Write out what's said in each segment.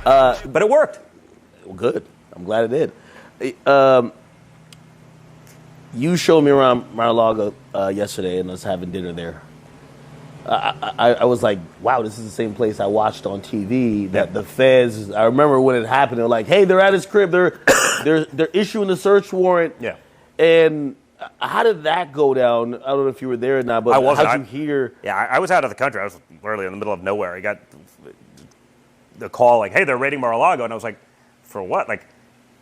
But it worked. Well, good. I'm glad it did. You showed me around Mar-a-Lago yesterday, and us having dinner there. I was like, wow, this is the same place I watched on TV. That the feds. I remember when it happened. They're like, hey, they're at his crib. They're issuing a search warrant. Yeah. And how did that go down? I don't know if you were there or not, but how'd you hear? Yeah, I was out of the country. I was literally in the middle of nowhere. I got the call like, hey, they're raiding Mar-a-Lago, and I was like, for what? Like,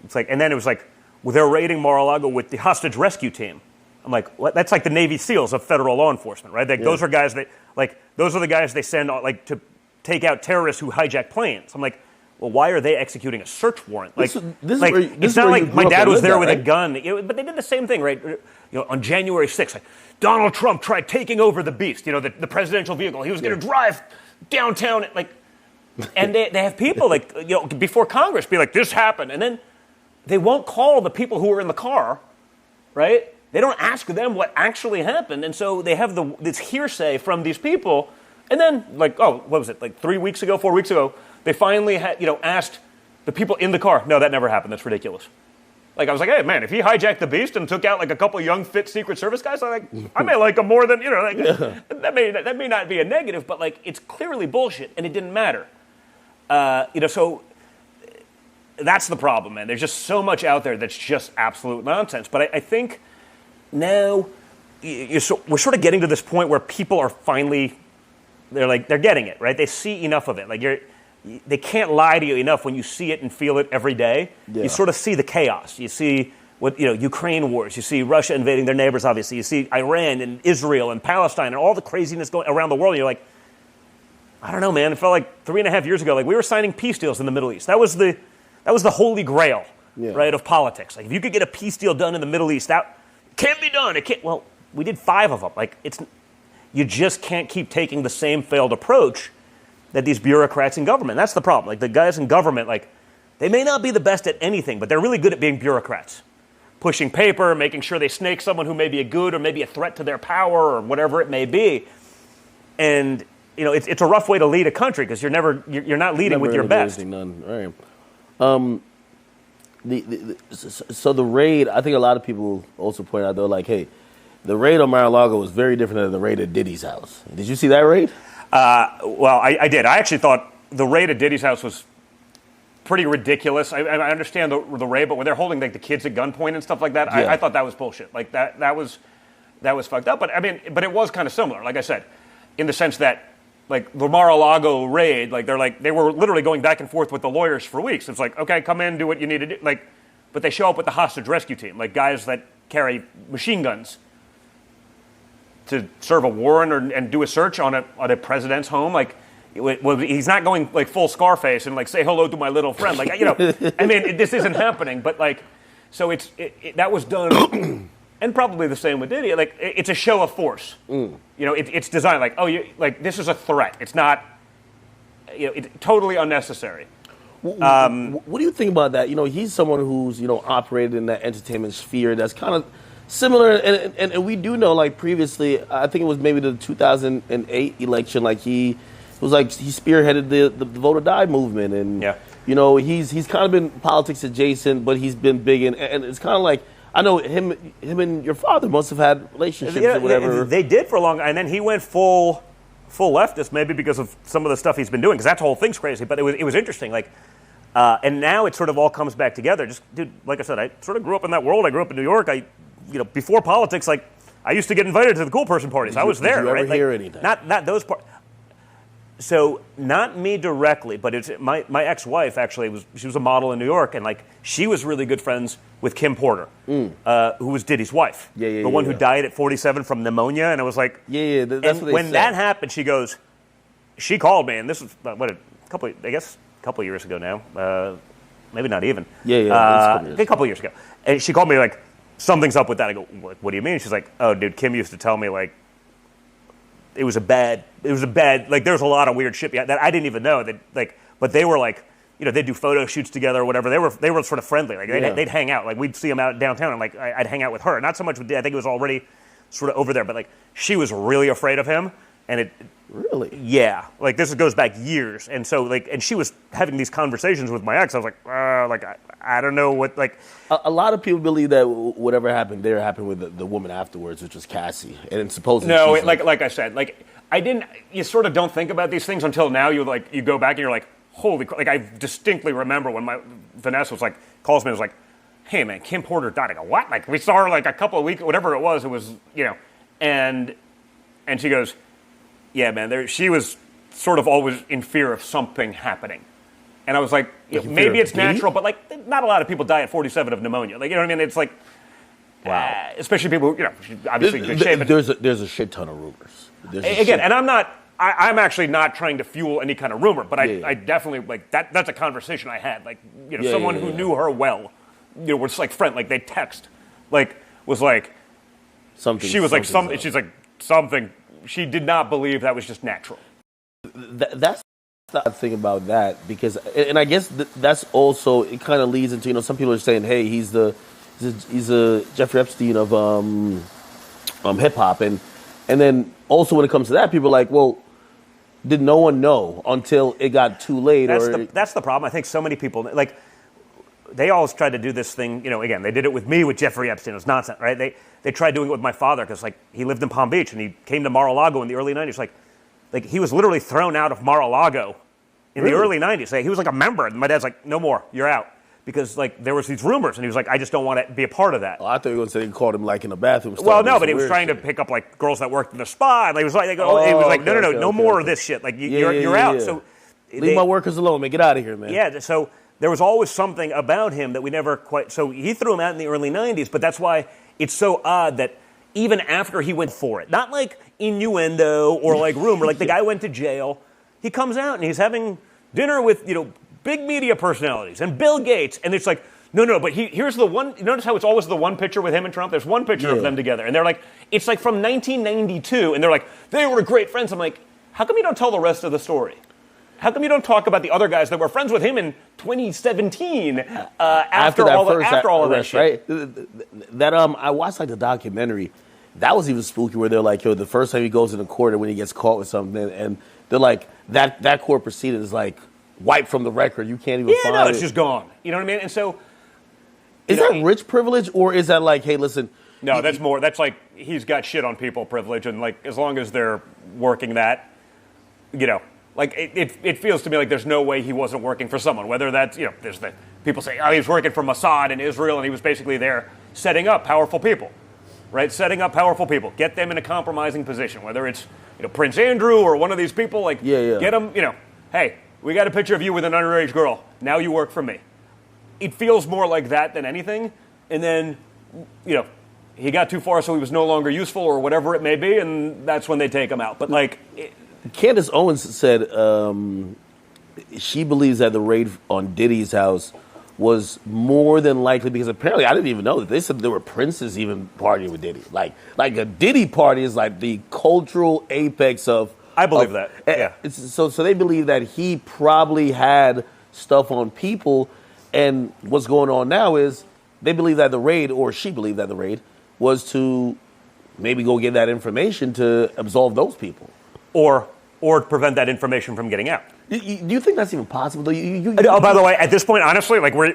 it's like, and then it was like, well, they're raiding Mar-a-Lago with the hostage rescue team. I'm like, what? That's like the Navy SEALs of federal law enforcement, right? Like, those are guys that, like, those are the guys they send like to take out terrorists who hijack planes. I'm like, well, why are they executing a search warrant? Like, it's not like my dad was there with a gun. But they did the same thing, right? You know, on January 6th, like, Donald Trump tried taking over the Beast, you know, the presidential vehicle. He was going to drive downtown, like, and they have people, like, you know, before Congress be like, this happened. And then they won't call the people who were in the car, right? They don't ask them what actually happened. And so they have this hearsay from these people. And then, like, oh, what was it, like 4 weeks ago, they finally had, you know, asked the people in the car, no, that never happened. That's ridiculous. Like, I was like, hey, man, if he hijacked the Beast and took out, like, a couple young, fit Secret Service guys, I may like him more than, you know, like, that may not be a negative, but, like, it's clearly bullshit, and it didn't matter. You know, so that's the problem, man. There's just so much out there that's just absolute nonsense. But I think now we're sort of getting to this point where people are finally, they're getting it, right? They see enough of it. Like, they can't lie to you enough when you see it and feel it every day. Yeah. You sort of see the chaos. You see what, you know, Ukraine wars. You see Russia invading their neighbors, obviously. You see Iran and Israel and Palestine and all the craziness going around the world. And you're like, I don't know, man. It felt like 3.5 years ago, like, we were signing peace deals in the Middle East. That was the holy grail, right, of politics. Like, if you could get a peace deal done in the Middle East, that can't be done. It can't. Well, we did 5 of them. Like, you just can't keep taking the same failed approach that these bureaucrats in government. That's the problem. Like, the guys in government, like, they may not be the best at anything, but they're really good at being bureaucrats. Pushing paper, making sure they snake someone who may be a good or maybe a threat to their power or whatever it may be. And, you know, it's a rough way to lead a country because you're not leading with your best. Right. So the raid, I think a lot of people also point out, though, like, hey, the raid on Mar-a-Lago was very different than the raid at Diddy's house. Did you see that raid? Well, I did. I actually thought the raid at Diddy's house was pretty ridiculous. I understand the raid, but when they're holding, like, the kids at gunpoint and stuff like that, I thought that was bullshit. Like, that was fucked up. But I mean, but it was kind of similar, like I said, in the sense that, like, the Mar-a-Lago raid, like, they were literally going back and forth with the lawyers for weeks. It's like, okay, come in, do what you need to do. Like, but they show up with the hostage rescue team, like guys that carry machine guns to serve a warrant and do a search on a president's home. Like, he's not going, like, full Scarface and, like, say hello to my little friend. Like, you know, I mean, this isn't happening. But, like, so that was done, and probably the same with Diddy. Like, it's a show of force. You know, it's designed like, this is a threat. It's not, you know, it's totally unnecessary. What do you think about that? You know, he's someone who's, you know, operated in that entertainment sphere that's kind of similar, and we do know, like, previously, I think it was maybe the 2008 election, like, he spearheaded the vote or die movement, and you know, he's kind of been politics adjacent, but he's been big, and it's kind of like, I know him and your father must have had relationships or whatever. They did for a long time, and then he went full leftist, maybe because of some of the stuff he's been doing, because that whole thing's crazy. But it was interesting, like, and now it sort of all comes back together. Just, dude, like I said, I sort of grew up in that world. I grew up in New York. You know, before politics, like, I used to get invited to the cool person parties. I was there, did you right? Ever hear anything? Not those parts. So not me directly, but it's my ex-wife actually she was a model in New York, and, like, she was really good friends with Kim Porter, who was Diddy's wife, the one who died at 47 from pneumonia, and it was like, that's what they when said. that happened, she called me, and this was a couple of years ago now, maybe not even, a couple of years ago, and she called me like, something's up with that. I go, what do you mean? She's like, oh, dude, Kim used to tell me, like, it was a bad, like, there's a lot of weird shit that I didn't even know that, like, but they were like, you know, they'd do photo shoots together or whatever. They were sort of friendly. Like, they'd hang out. Like, we'd see them out downtown, and, like, I'd hang out with her. Not so much with Dad. I think it was already sort of over there, but, like, she was really afraid of him, and Really? Yeah, like this goes back years, and so and she was having these conversations with my ex. I was like, I don't know what like. A lot of people believe that whatever happened there happened with the woman afterwards, which was Cassie, and supposedly no, she's like I said, like I didn't. You sort of don't think about these things until now. You go back and you're like, holy, like I distinctly remember when Vanessa was like calls me and was like, hey man, Kim Porter died. I go, what? Like we saw her like a couple of weeks, whatever it was and she goes. Yeah, man, she was sort of always in fear of something happening. And I was like, maybe it's natural, but like not a lot of people die at 47 of pneumonia. Like, you know what I mean? It's like, wow. Especially people who, obviously there's a shit ton of rumors. Again, and I'm actually not trying to fuel any kind of rumor, but I definitely, like, that's a conversation I had. Like, someone who knew her well, was like friend, like they text, like, was like, something. She was like, she's like, something. She did not believe that was just natural. That's the thing about that, because, and I guess that's also, it kind of leads into, some people are saying, hey, he's a Jeffrey Epstein of hip hop, and then also when it comes to that, people are like, well, did no one know until it got too late? That's the problem. I think so many people like. They always tried to do this thing, again, they did it with me with Jeffrey Epstein. It was nonsense, right? They tried doing it with my father because, like, he lived in Palm Beach and he came to Mar-a-Lago in the early 90s. Like he was literally thrown out of Mar-a-Lago in the early 90s. Like, he was like a member. And my dad's like, no more, you're out. Because, like, there was these rumors and he was like, I just don't want to be a part of that. Oh, I thought you were going to say he called him, like, in the bathroom. Well, no, but he was trying to pick up, like, girls that worked in the spa. And he was like, no more of this shit. Like, you're out. Yeah. So leave my workers alone, man. Get out of here, man. Yeah, so there was always something about him that we never quite... So he threw him out in the early 90s, but that's why it's so odd that even after he went for it, not like innuendo or like rumor, like the guy went to jail, he comes out and he's having dinner with, big media personalities and Bill Gates, and it's like, no, but here's the one... You notice how it's always the one picture with him and Trump? There's one picture of them together, and they're like, it's like from 1992, and they're like, they were great friends. I'm like, how come you don't tell the rest of the story? How come you don't talk about the other guys that were friends with him in 2017 after all of that shit? Right? That I watched like the documentary. That was even spooky, where they're like, the first time he goes into court and when he gets caught with something, and they're like, that court proceeding is like wiped from the record. You can't even find it. Yeah, no, it's just gone. You know what I mean? And so, is that rich privilege, or is that like, hey, listen? No, that's more. That's like he's got shit on people privilege, and like as long as they're working that, Like, it feels to me like there's no way he wasn't working for someone, whether that's, there's the people say, oh, he was working for Mossad in Israel, and he was basically there setting up powerful people, right? Setting up powerful people, get them in a compromising position, whether it's, Prince Andrew or one of these people, like, get them, hey, we got a picture of you with an underage girl. Now you work for me. It feels more like that than anything. And then, he got too far, so he was no longer useful or whatever it may be, and that's when they take him out. But, like... Candace Owens said she believes that the raid on Diddy's house was more than likely, because apparently I didn't even know that they said there were princes even partying with Diddy. Like a Diddy party is like the cultural apex of... I believe that, yeah. So they believe that he probably had stuff on people, and what's going on now is they believe that the raid, or she believed that the raid, was to maybe go get that information to absolve those people. Or prevent that information from getting out. Do you think that's even possible? By the way, at this point, honestly, like when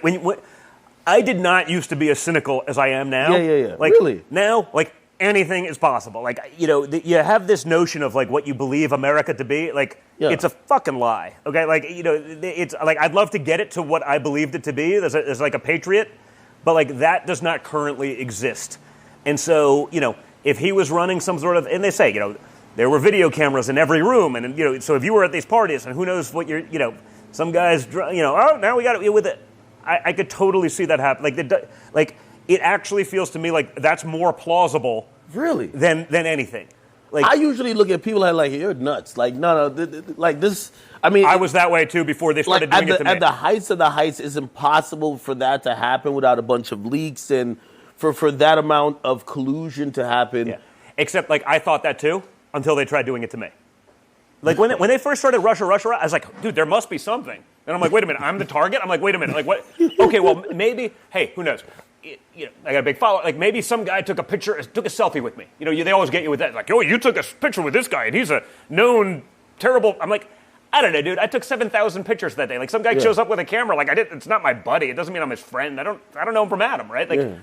I did not used to be as cynical as I am now. Yeah. Like, really? Now, like anything is possible. Like you have this notion of like what you believe America to be. Like it's a fucking lie. Okay, like it's like I'd love to get it to what I believed it to be as like a patriot, but like that does not currently exist. And so if he was running some sort of, and they say there were video cameras in every room, and so if you were at these parties, and who knows what you're, some guys, oh, now we got it with it. I could totally see that happen. Like it actually feels to me like that's more plausible, really, than anything. Like I usually look at people like you're nuts. Like no, like this. I mean, I was that way too before they started doing it to me. At the heights of the heights, it's impossible for that to happen without a bunch of leaks and for that amount of collusion to happen. Yeah. Except like I thought that too. Until they tried doing it to me. Like when they first started Russia, I was like, dude, there must be something. And I'm like, wait a minute, I'm the target? I'm like, wait a minute, like what? Okay, well, maybe, hey, who knows? I got a big follower. Like maybe some guy took a selfie with me. They always get you with that. Like, oh, you took a picture with this guy, and he's a known terrible. I'm like, I don't know, dude. I took 7,000 pictures that day. Like some guy shows up with a camera. Like it's not my buddy. It doesn't mean I'm his friend. I don't know him from Adam, right? Like,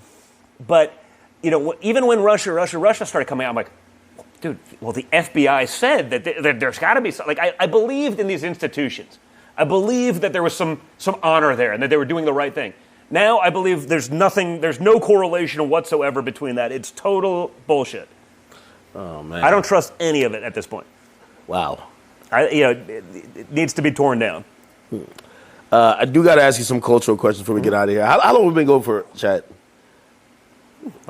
but even when Russia started coming out, I'm like, dude. Well, the FBI said that there's got to be something. Like I believed in these institutions. I believed that there was some honor there and that they were doing the right thing. Now I believe there's no correlation whatsoever between that. It's total bullshit. Oh man, I don't trust any of it at this point. Wow. It needs to be torn down. I do got to ask you some cultural questions before we get out of here. How long have we been going for, Chad? Like